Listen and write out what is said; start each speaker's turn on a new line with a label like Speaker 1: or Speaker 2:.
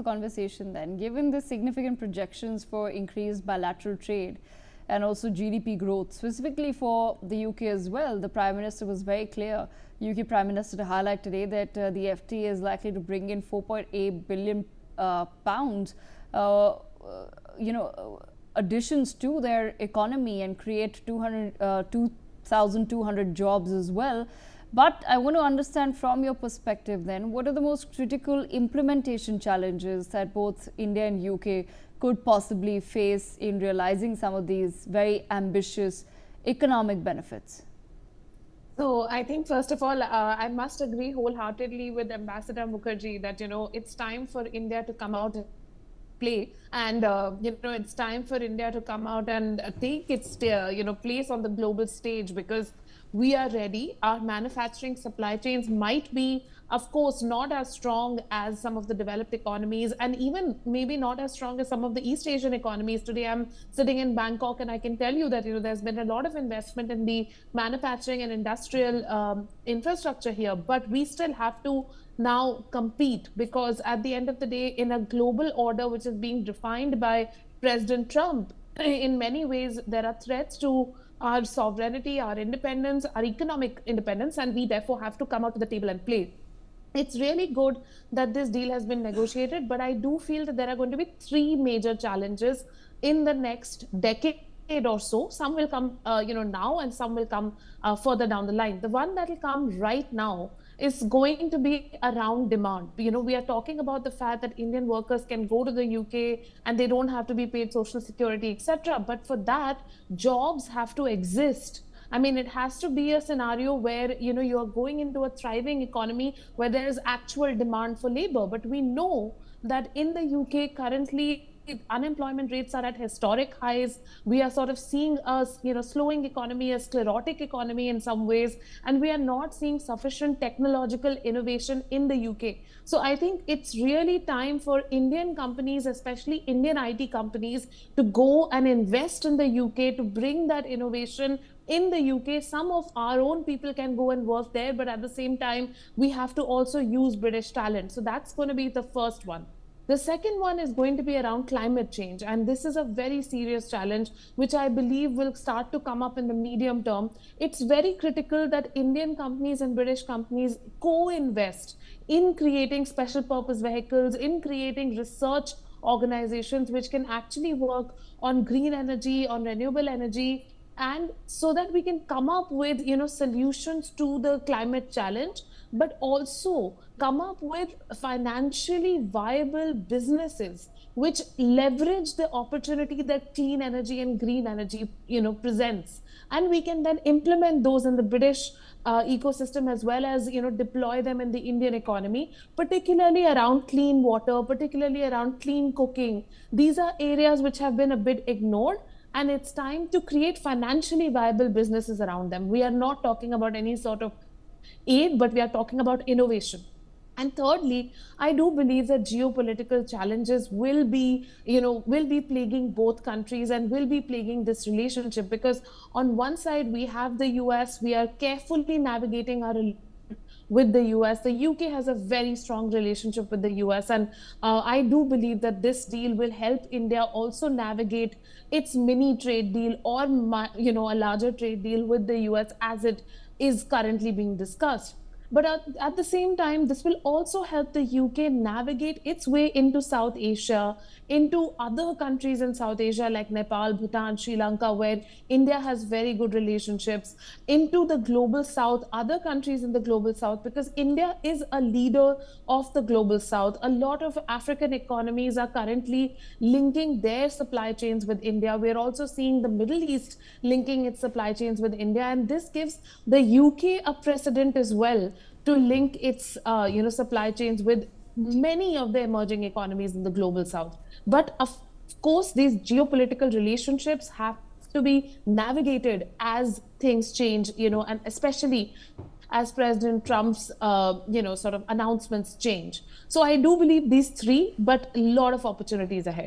Speaker 1: conversation then. Given the significant projections for increased bilateral trade and also GDP growth, specifically for the UK as well, the Prime Minister was very clear, UK Prime Minister, to highlight today that the FTA is likely to bring in 4.8 billion pounds, additions to their economy and create 2,200 jobs as well. But I want to understand from your perspective then, what are the most critical implementation challenges that both India and UK could possibly face in realizing some of these very ambitious economic benefits?
Speaker 2: So I think, first of all, I must agree wholeheartedly with Ambassador Mukherjee that, it's time for India to come out and play. And, it's time for India to come out and take its, place on the global stage, because we are ready. Our manufacturing supply chains might be, of course, not as strong as some of the developed economies, and even maybe not as strong as some of the East Asian economies. Today, I'm sitting in Bangkok, and I can tell you that, there's been a lot of investment in the manufacturing and industrial infrastructure here, but we still have to now compete, because at the end of the day, in a global order which is being defined by President Trump, in many ways, there are threats to our sovereignty, our independence, our economic independence, and we therefore have to come out to the table and play. It's really good that this deal has been negotiated, but I do feel that there are going to be three major challenges in the next decade or so. Some will come, now, and some will come further down the line. The one that will come right now is going to be around demand. We are talking about the fact that Indian workers can go to the UK and they don't have to be paid social security, etc. But for that, jobs have to exist. I mean, it has to be a scenario where, you are going into a thriving economy where there is actual demand for labor. But we know that in the UK currently, unemployment rates are at historic highs. We are sort of seeing a slowing economy, a sclerotic economy in some ways, and we are not seeing sufficient technological innovation in the UK. So I think it's really time for Indian companies, especially Indian IT companies, to go and invest in the UK to bring that innovation in the UK. Some of our own people can go and work there, but at the same time, we have to also use British talent. So that's going to be the first one. The second one is going to be around climate change. And this is a very serious challenge, which I believe will start to come up in the medium term. It's very critical that Indian companies and British companies co-invest in creating special purpose vehicles, in creating research organizations which can actually work on green energy, on renewable energy, and so that we can come up with solutions to the climate challenge, but also come up with financially viable businesses which leverage the opportunity that clean energy and green energy presents, and we can then implement those in the British ecosystem, as well as deploy them in the Indian economy, particularly around clean water, particularly around clean cooking. These are areas which have been a bit ignored, and it's time to create financially viable businesses around them. We are not talking about any sort of aid, but we are talking about innovation. And thirdly, I do believe that geopolitical challenges will be plaguing both countries and will be plaguing this relationship, because on one side we have the US. We are carefully navigating our with the US. The UK has a very strong relationship with the US, and I do believe that this deal will help India also navigate its mini trade deal, or a larger trade deal with the US as it is currently being discussed. But at the same time, this will also help the UK navigate its way into South Asia, into other countries in South Asia like Nepal, Bhutan, Sri Lanka, where India has very good relationships, into the global South, other countries in the global South, because India is a leader of the global South. A lot of African economies are currently linking their supply chains with India. We're also seeing the Middle East linking its supply chains with India, and this gives the UK a precedent as well to link its supply chains with many of the emerging economies in the global South. But of course, these geopolitical relationships have to be navigated as things change, and especially as President Trump's, sort of announcements change. So I do believe these three, but a lot of opportunities ahead.